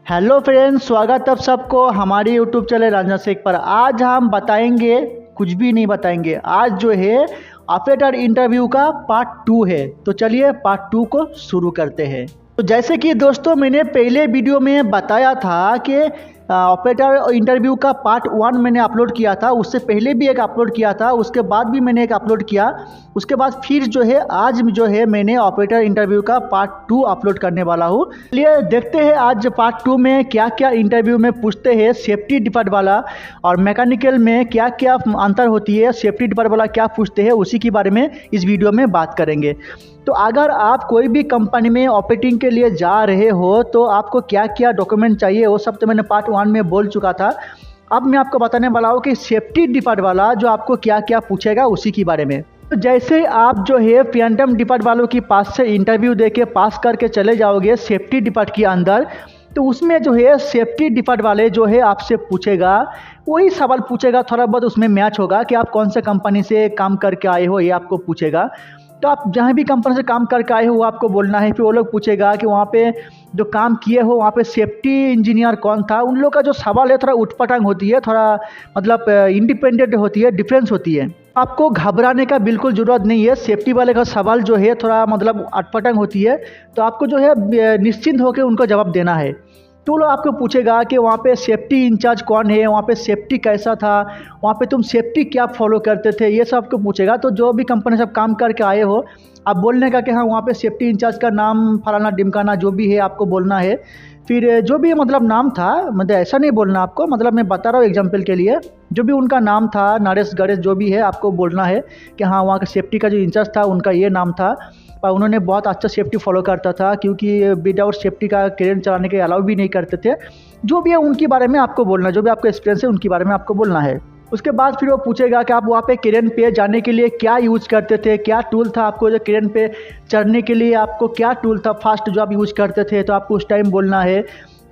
Hello friends, स्वागत है आप सबको हमारे यूट्यूब चैनल राजना शेख पर। आज हम बताएंगे, कुछ भी नहीं बताएंगे। आज जो है ऑपरेटर इंटरव्यू का पार्ट 2 है। तो चलिए पार्ट 2 को शुरू करते हैं। तो जैसे कि दोस्तों मैंने पहले वीडियो में बताया था कि ऑपरेटर इंटरव्यू का पार्ट 1 मैंने अपलोड किया था। उससे पहले भी एक अपलोड किया था, उसके बाद भी मैंने एक अपलोड किया। उसके बाद फिर जो है आज जो है मैंने ऑपरेटर इंटरव्यू का पार्ट 2 अपलोड करने वाला हूँ। चलिए देखते हैं आज पार्ट 2 में क्या क्या इंटरव्यू में पूछते हैं सेफ्टी डिपार्ट वाला, और मैकेनिकल में क्या क्या अंतर होती है, सेफ्टी डिपार्ट वाला क्या पूछते हैं, उसी के बारे में इस वीडियो में बात करेंगे। तो अगर आप कोई भी कंपनी में ऑपरेटिंग के लिए जा रहे हो तो आपको क्या क्या डॉक्यूमेंट चाहिए वो सब तो मैंने पार्ट 1 में बोल चुका था। अब मैं आपको बताने वाला हूँ कि सेफ्टी डिपार्ट वाला जो आपको क्या क्या पूछेगा उसी के बारे में। तो जैसे आप जो है पीएनडम डिपार्ट वालों के पास से इंटरव्यू दे के पास करके चले जाओगे सेफ्टी डिपार्ट के अंदर, तो उसमें जो है सेफ्टी डिपार्ट वाले जो है आपसे पूछेगा, वही सवाल पूछेगा, थोड़ा बहुत उसमें मैच होगा कि आप कौन से कंपनी से काम करके आए हो, ये आपको पूछेगा। तो आप जहाँ भी कंपनी से काम करके आए हो वो आपको बोलना है। फिर वो लोग पूछेगा कि वहाँ पे जो काम किए हो वहाँ पे सेफ्टी इंजीनियर कौन था। उन लोग का जो सवाल है थोड़ा उठपटांग होती है, थोड़ा मतलब इंडिपेंडेंट होती है, डिफरेंस होती है। आपको घबराने का बिल्कुल ज़रूरत नहीं है। सेफ्टी वाले का सवाल जो है थोड़ा मतलब अटपटांग होती है, तो आपको जो है निश्चिंत होकर उनको जवाब देना है। तो लोग आपको पूछेगा कि वहाँ पे सेफ्टी इंचार्ज कौन है, वहाँ पे सेफ्टी कैसा था, वहाँ पे तुम सेफ्टी क्या फॉलो करते थे, ये सब आपको पूछेगा। तो जो भी कंपनी से आप काम करके आए हो आप बोलने का कि हाँ वहाँ पे सेफ्टी इंचार्ज का नाम फलाना डिमकाना जो भी है आपको बोलना है। फिर जो भी मतलब नाम था, मतलब ऐसा नहीं बोलना आपको, मतलब मैं बता रहा हूँ एग्जाम्पल के लिए, जो भी उनका नाम था नरेश गणेश जो भी है आपको बोलना है कि हाँ वहाँ का सेफ्टी का जो इंचार्ज था उनका ये नाम था और उन्होंने बहुत अच्छा सेफ्टी फॉलो करता था, क्योंकि विदाउट सेफ्टी का क्रेन चलाने के अलाउ भी नहीं करते थे। जो भी है उनके बारे में आपको बोलना है, जो भी आपका एक्सपीरियंस है उनके बारे में आपको बोलना है। उसके बाद फिर वो पूछेगा कि आप वहाँ पे क्रेन पे जाने के लिए क्या यूज़ करते थे, क्या टूल था आपको, जो क्रेन पे चढ़ने के लिए आपको क्या टूल था फास्ट जो आप यूज़ करते थे। तो आपको उस टाइम बोलना है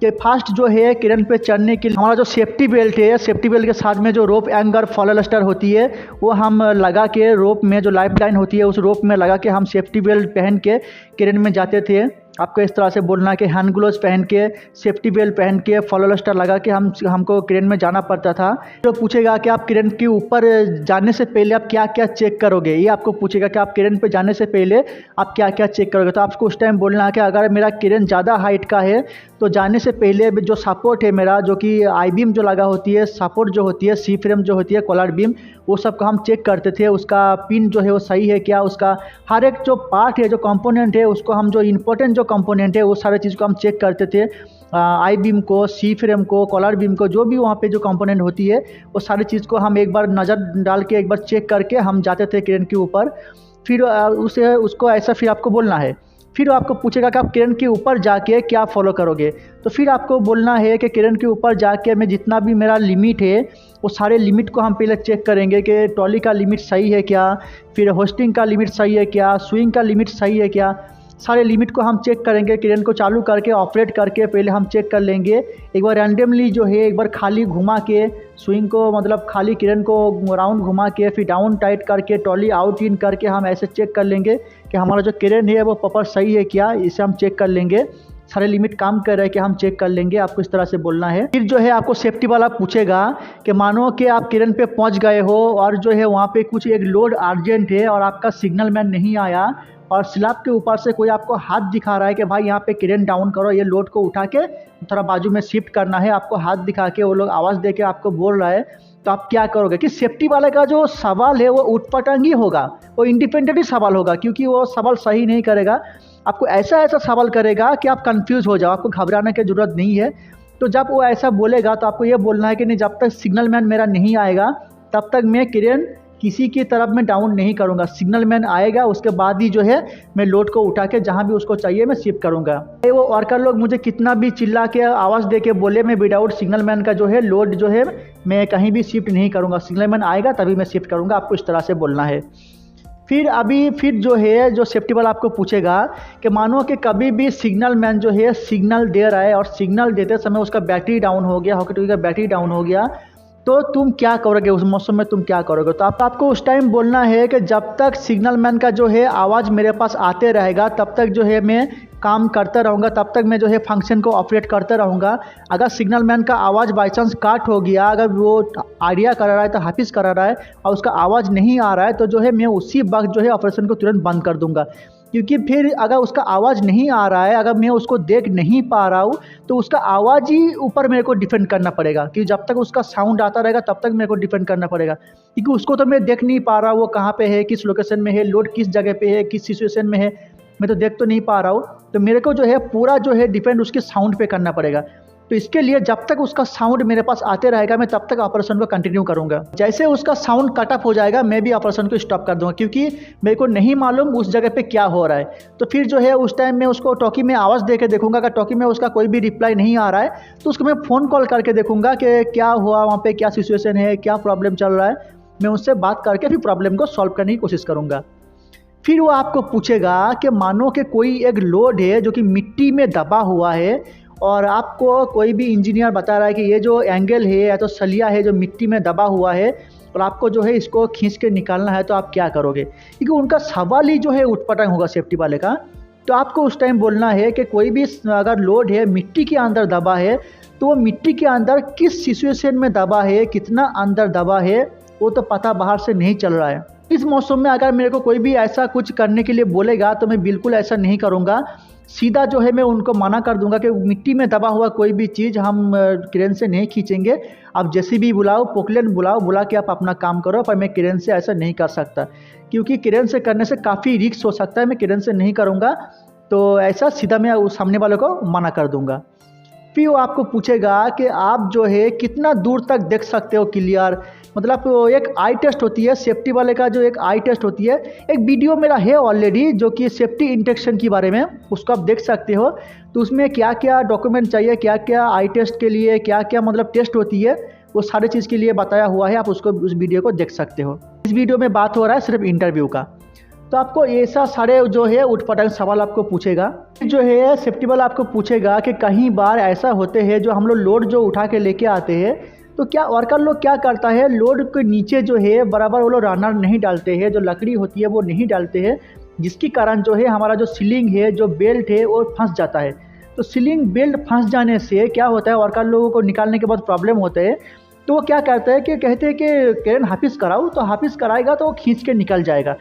कि फास्ट जो है क्रेन पे चढ़ने के लिए हमारा जो सेफ्टी बेल्ट है, सेफ्टी बेल्ट के साथ में जो रोप एंगर फॉलोलस्टर होती है वो हम लगा के, रोप में जो लाइफ लाइन होती है उस रोप में लगा के हम सेफ्टी बेल्ट पहन के क्रेन में जाते थे। आपको इस तरह से बोलना कि हैंड ग्लोव्स पहन के, सेफ्टी बेल्ट पहन के, फॉलोलस्टर लगा के हमको क्रेन में जाना पड़ता था। तो पूछेगा कि आप क्रेन के ऊपर जाने से पहले आप क्या क्या चेक करोगे, ये आपको पूछेगा कि आप क्रेन पे जाने से पहले आप क्या क्या चेक करोगे। तो आपको उस टाइम बोलना है कि अगर मेरा क्रेन ज़्यादा हाइट का है तो जाने से पहले जो सपोर्ट है मेरा, जो कि आई बीम जो लगा होती है, सपोर्ट जो होती है, सी फ्रेम जो होती है, कॉलर बीम, वो सब को हम चेक करते थे। उसका पिन जो है वो सही है क्या, उसका हर एक जो पार्ट है, जो कंपोनेंट है, उसको हम जो इम्पोर्टेंट जो कंपोनेंट है वो सारे चीज़ को हम चेक करते थे। आई बीम को, सी फ्रेम को, कॉलर बीम को, जो भी वहाँ पे जो कंपोनेंट होती है वो सारी चीज़ को हम एक बार नज़र डाल के एक बार चेक करके हम जाते थे क्रेन के ऊपर। फिर उसको ऐसा फिर आपको बोलना है। फिर आपको पूछेगा कि आप क्रेन के ऊपर जाके क्या फॉलो करोगे। तो फिर आपको बोलना है कि क्रेन के ऊपर जाके मैं जितना भी मेरा लिमिट है वो सारे लिमिट को हम पहले चेक करेंगे कि ट्रॉली का लिमिट सही है क्या, फिर होस्टिंग का लिमिट सही है क्या, स्विंग का लिमिट सही है क्या, सारे लिमिट को हम चेक करेंगे। क्रेन को चालू करके ऑपरेट करके पहले हम चेक कर लेंगे। एक बार रैंडमली जो है एक बार खाली घुमा के स्विंग को, मतलब खाली क्रेन को राउंड घुमा के, फिर डाउन टाइट करके ट्रॉली आउट इन करके हम ऐसे चेक कर लेंगे कि हमारा जो क्रेन है वो प्रॉपर सही है क्या, इसे हम चेक कर लेंगे। सारे लिमिट काम कर रहे हैं कि हम चेक कर लेंगे। आपको इस तरह से बोलना है। फिर जो है आपको सेफ्टी वाला पूछेगा कि मानो कि आप क्रेन पे पहुंच गए हो और जो है वहाँ पे कुछ एक लोड अर्जेंट है और आपका सिग्नल मैन नहीं आया और स्लैब के ऊपर से कोई आपको हाथ दिखा रहा है कि भाई यहाँ पे क्रेन डाउन करो, ये लोड को उठा के थोड़ा बाजू में शिफ्ट करना है, आपको हाथ दिखा के वो लोग आवाज़ दे के आपको बोल रहा है, तो आप क्या करोगे। कि सेफ्टी वाले का जो सवाल है वो उठपटांग ही होगा, वो इंडिपेंडेंट ही सवाल होगा, क्योंकि वो सवाल सही नहीं करेगा। आपको ऐसा ऐसा सवाल करेगा कि आप कंफ्यूज हो जाओ, आपको घबराने की ज़रूरत नहीं है। तो जब वो ऐसा बोलेगा तो आपको ये बोलना है कि नहीं, जब तक सिग्नल मैन मेरा नहीं आएगा तब तक मैं क्रेन किसी की तरफ में डाउन नहीं करूंगा। सिग्नल मैन आएगा उसके बाद ही जो है मैं लोड को उठा के जहां भी उसको चाहिए मैं शिफ्ट करूंगा। वो वर्कर लोग मुझे कितना भी चिल्ला के आवाज़ दे के बोले, मैं विदाउट सिग्नल मैन का जो है लोड जो है मैं कहीं भी शिफ्ट नहीं करूंगा। सिग्नल मैन आएगा तभी मैं शिफ्ट करूंगा। आपको इस तरह से बोलना है। फिर जो है जो सेफ्टी वाला आपको पूछेगा कि मानो कि कभी भी सिग्नल मैन जो है सिग्नल दे रहा है और सिग्नल देते समय उसका बैटरी डाउन हो गया, हॉकी टॉकी का बैटरी डाउन हो गया, तो तुम क्या करोगे उस मौसम में, तुम क्या करोगे? तो आपको उस टाइम बोलना है कि जब तक सिग्नल मैन का जो है आवाज़ मेरे पास आते रहेगा तब तक जो है मैं काम करता रहूँगा, तब तक मैं जो है फंक्शन को ऑपरेट करता रहूँगा। अगर सिग्नल मैन का आवाज़ बाई चांस काट हो गया, अगर वो आइडिया करा रहा है तो हाफिज़ करा रहा है और उसका आवाज़ नहीं आ रहा है, तो जो है मैं उसी वक्त जो है ऑपरेशन को तुरंत बंद कर दूँगा। क्योंकि फिर अगर उसका आवाज़ नहीं आ रहा है, अगर मैं उसको देख नहीं पा रहा हूँ, तो उसका आवाज़ ही ऊपर मेरे को डिपेंड करना पड़ेगा कि जब तक उसका साउंड आता रहेगा तब तक मेरे को डिपेंड करना पड़ेगा। क्योंकि उसको तो मैं देख नहीं पा रहा हूँ, वो कहाँ पे है, किस लोकेशन में है, लोड किस जगह पे है, किस सिचुएशन में है, मैं तो देख तो नहीं पा रहा हूँ। तो मेरे को जो है पूरा जो है डिपेंड उसके साउंड पे करना पड़ेगा। तो इसके लिए जब तक उसका साउंड मेरे पास आते रहेगा मैं तब तक ऑपरेशन को कंटिन्यू करूँगा। जैसे उसका साउंड कट ऑफ हो जाएगा मैं भी ऑपरेशन को स्टॉप कर दूँगा, क्योंकि मेरे को नहीं मालूम उस जगह पे क्या हो रहा है। तो फिर जो है उस टाइम मैं उसको टॉकी में आवाज़ दे के देखूँगा। अगर टॉकी में उसका कोई भी रिप्लाई नहीं आ रहा है तो उसको मैं फ़ोन कॉल करके देखूँगा कि क्या हुआ वहाँ पर, क्या सिचुएशन है, क्या प्रॉब्लम चल रहा है। मैं उससे बात करके फिर प्रॉब्लम को सॉल्व करने की कोशिश करूँगा। फिर वो आपको पूछेगा कि मानो कि कोई एक लोड है जो कि मिट्टी में दबा हुआ है और आपको कोई भी इंजीनियर बता रहा है कि ये जो एंगल है या तो सलिया है जो मिट्टी में दबा हुआ है और आपको जो है इसको खींच के निकालना है, तो आप क्या करोगे? क्योंकि उनका सवाल ही जो है उटपटांग होगा सेफ्टी वाले का। तो आपको उस टाइम बोलना है कि कोई भी अगर लोड है मिट्टी के अंदर दबा है तो वो मिट्टी के अंदर किस सिचुएशन में दबा है, कितना अंदर दबा है, वो तो पता बाहर से नहीं चल रहा है। इस मौसम में अगर मेरे को कोई भी ऐसा कुछ करने के लिए बोलेगा तो मैं बिल्कुल ऐसा नहीं करूँगा। सीधा जो है मैं उनको मना कर दूंगा कि मिट्टी में दबा हुआ कोई भी चीज़ हम क्रेन से नहीं खींचेंगे। आप जेसीबी बुलाओ, पोकलेन बुलाओ, बुला के आप अपना काम करो, पर मैं क्रेन से ऐसा नहीं कर सकता, क्योंकि क्रेन से करने से काफ़ी रिस्क हो सकता है। मैं क्रेन से नहीं करूँगा, तो ऐसा सीधा मैं उस सामने वाले को मना कर दूँगा। फिर वो आपको पूछेगा कि आप जो है कितना दूर तक देख सकते हो क्लियर, मतलब एक आई टेस्ट होती है सेफ्टी वाले का, जो एक आई टेस्ट होती है। एक वीडियो मेरा है ऑलरेडी जो कि सेफ्टी इंटेक्शन के बारे में, उसको आप देख सकते हो। तो उसमें क्या क्या डॉक्यूमेंट चाहिए, क्या क्या आई टेस्ट के लिए क्या क्या मतलब टेस्ट होती है, वो सारे चीज़ के लिए बताया हुआ है। आप उसको उस वीडियो को देख सकते हो। इस वीडियो में बात हो रहा है सिर्फ इंटरव्यू का। तो आपको ऐसा सारे जो है उठपटांग सवाल आपको पूछेगा। जो है सेफ्टी वाला आपको पूछेगा कि कहीं बार ऐसा होते हैं जो हम लोग लोड जो उठा के लेके आते हैं, तो क्या वर्कर लोग क्या करता है, लोड के नीचे जो है बराबर वो लोग रनर नहीं डालते हैं, जो लकड़ी होती है वो नहीं डालते हैं, जिसके कारण जो है हमारा जो सीलिंग है, जो बेल्ट है, वो फंस जाता है। तो सीलिंग बेल्ट फंस जाने से क्या होता है, वर्कर लोगों को निकालने के बाद प्रॉब्लम होता है। तो वो क्या करता है कि कहते हैं कि क्रेन हाफिज़ कराओ, तो हाफिज़ कराएगा तो वो खींच के निकल जाएगा।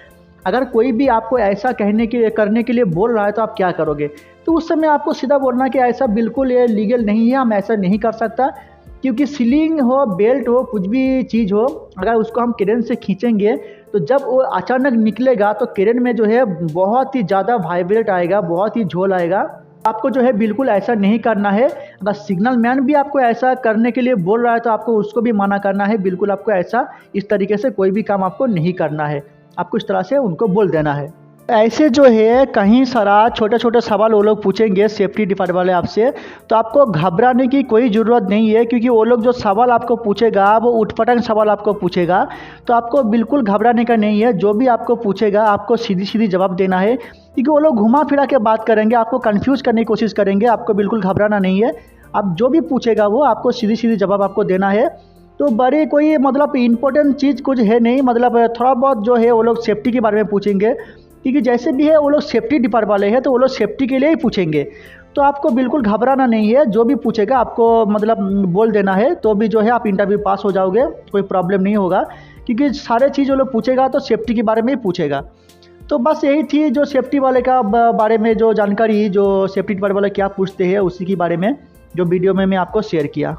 अगर कोई भी आपको ऐसा करने के लिए बोल रहा है तो आप क्या करोगे? तो उस समय आपको सीधा बोलना कि ऐसा बिल्कुल ये लीगल नहीं है, हम ऐसा नहीं कर सकता, क्योंकि सीलिंग हो, बेल्ट हो, कुछ भी चीज़ हो, अगर उसको हम क्रेन से खींचेंगे तो जब वो अचानक निकलेगा तो क्रेन में जो है बहुत ही ज़्यादा वाइब्रेट आएगा, बहुत ही झोल आएगा। आपको जो है बिल्कुल ऐसा नहीं करना है। अगर सिग्नल मैन भी आपको ऐसा करने के लिए बोल रहा है तो आपको उसको भी मना करना है। बिल्कुल आपको ऐसा इस तरीके से कोई भी काम आपको नहीं करना है, आपको इस तरह से उनको बोल देना है। ऐसे जो है कहीं सारा छोटे छोटे सवाल वो लोग पूछेंगे सेफ्टी डिपार्टमेंट वाले आपसे, तो आपको घबराने की कोई ज़रूरत नहीं है, क्योंकि वो लोग जो सवाल आपको पूछेगा वो उठपटांग सवाल आपको पूछेगा। तो आपको बिल्कुल घबराने का नहीं है। जो भी आपको पूछेगा आपको सीधी सीधी जवाब देना है, क्योंकि वो लोग घुमा फिरा के बात करेंगे, आपको कन्फ्यूज़ करने की कोशिश करेंगे। आपको बिल्कुल घबराना नहीं है। आप जो भी पूछेगा वो आपको सीधी सीधी जवाब आपको देना है। तो बड़े कोई मतलब इम्पोर्टेंट चीज़ कुछ है नहीं, मतलब थोड़ा बहुत जो है वो लोग सेफ्टी के बारे में पूछेंगे, क्योंकि जैसे भी है वो लोग सेफ्टी डिपार्टमेंट वाले हैं तो वो लोग सेफ्टी के लिए ही पूछेंगे। तो आपको बिल्कुल घबराना नहीं है। जो भी पूछेगा आपको मतलब बोल देना है, तो भी जो है आप इंटरव्यू पास हो जाओगे, कोई प्रॉब्लम नहीं होगा, क्योंकि सारे चीज़ वो लोग पूछेगा तो सेफ्टी के बारे में ही पूछेगा। तो बस यही थी जो सेफ्टी वाले का बारे में जो जानकारी, जो सेफ्टी डिपार्टमेंट वाले क्या पूछते हैं उसी के बारे में जो वीडियो में मैं आपको शेयर किया।